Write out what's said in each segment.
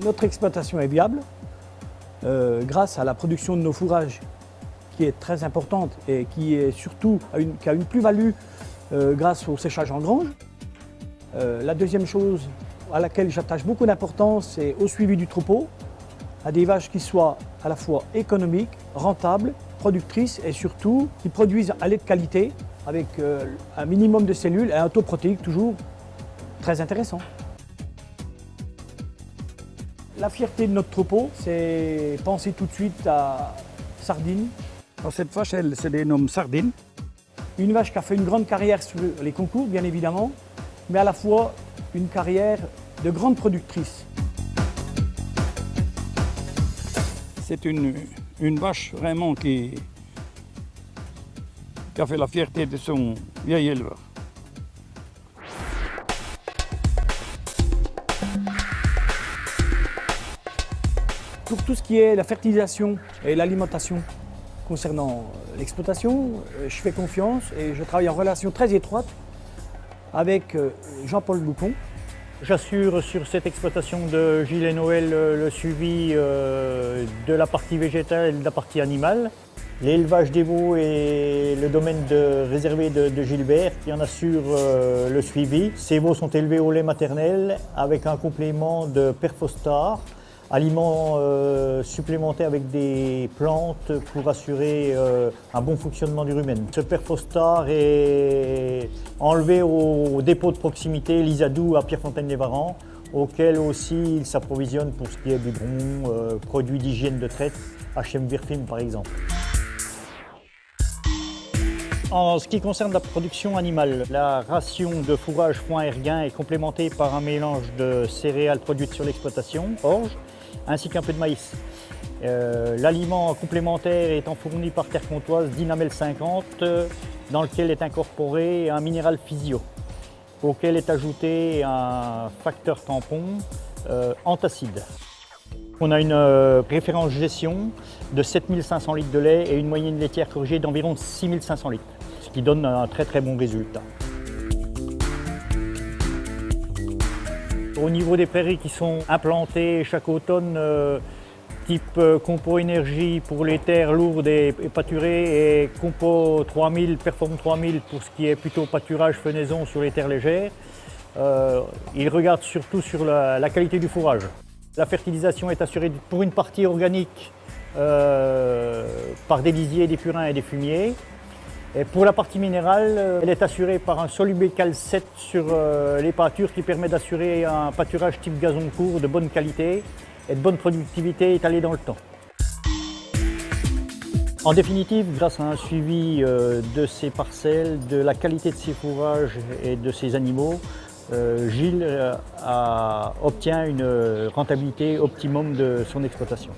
Notre exploitation est viable grâce à la production de nos fourrages qui est très importante et qui est surtout qui a une plus-value grâce au séchage en grange. La deuxième chose à laquelle j'attache beaucoup d'importance, c'est au suivi du troupeau, à des vaches qui soient à la fois économiques, rentables, productrices et surtout qui produisent un lait de qualité avec un minimum de cellules et un taux protéique toujours très intéressant. La fierté de notre troupeau, c'est penser tout de suite à Sardine. Alors cette vache, elle se dénomme Sardine. Une vache qui a fait une grande carrière sur les concours, bien évidemment, mais à la fois une carrière de grande productrice. C'est une vache vraiment qui a fait la fierté de son vieil éleveur. Pour tout ce qui est la fertilisation et l'alimentation concernant l'exploitation, je fais confiance et je travaille en relation très étroite avec Jean-Paul Boucon. J'assure sur cette exploitation de Gilles et Noël le suivi de la partie végétale et de la partie animale. L'élevage des veaux est le domaine réservé de Gilbert qui en assure le suivi. Ces veaux sont élevés au lait maternel avec un complément de Perfostar, aliment supplémenté avec des plantes pour assurer un bon fonctionnement du rumen. Ce Perfostar est enlevé au dépôt de proximité l'Isadou à Pierrefontaine-les-Varans, auquel aussi il s'approvisionne pour ce qui est biberon, produits d'hygiène de traite, HM Virfim par exemple. En ce qui concerne la production animale, la ration de fourrage foin erguin est complémentée par un mélange de céréales produites sur l'exploitation, orge, ainsi qu'un peu de maïs. L'aliment complémentaire étant fourni par Terre Comtoise Dynamel 50, dans lequel est incorporé un minéral physio, auquel est ajouté un facteur tampon antacide. On a une référence gestion de 7500 litres de lait et une moyenne laitière corrigée d'environ 6500 litres, ce qui donne un très très bon résultat. Au niveau des prairies qui sont implantées chaque automne, type Compo Énergie pour les terres lourdes et pâturées et Compo 3000, Perform 3000 pour ce qui est plutôt pâturage, fenaison sur les terres légères, ils regardent surtout sur la qualité du fourrage. La fertilisation est assurée pour une partie organique par des lisiers, des purins et des fumiers. Et pour la partie minérale, elle est assurée par un Solubecal 7 sur les pâtures qui permet d'assurer un pâturage type gazon court de bonne qualité et de bonne productivité étalée dans le temps. En définitive, grâce à un suivi de ces parcelles, de la qualité de ces fourrages et de ces animaux, Gilles obtient une rentabilité optimum de son exploitation.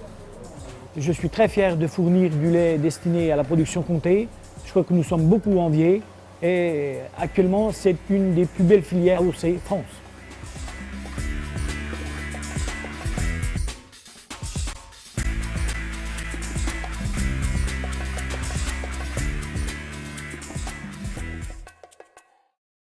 Je suis très fier de fournir du lait destiné à la production comté. Je crois que nous sommes beaucoup enviés et actuellement c'est une des plus belles filières au France.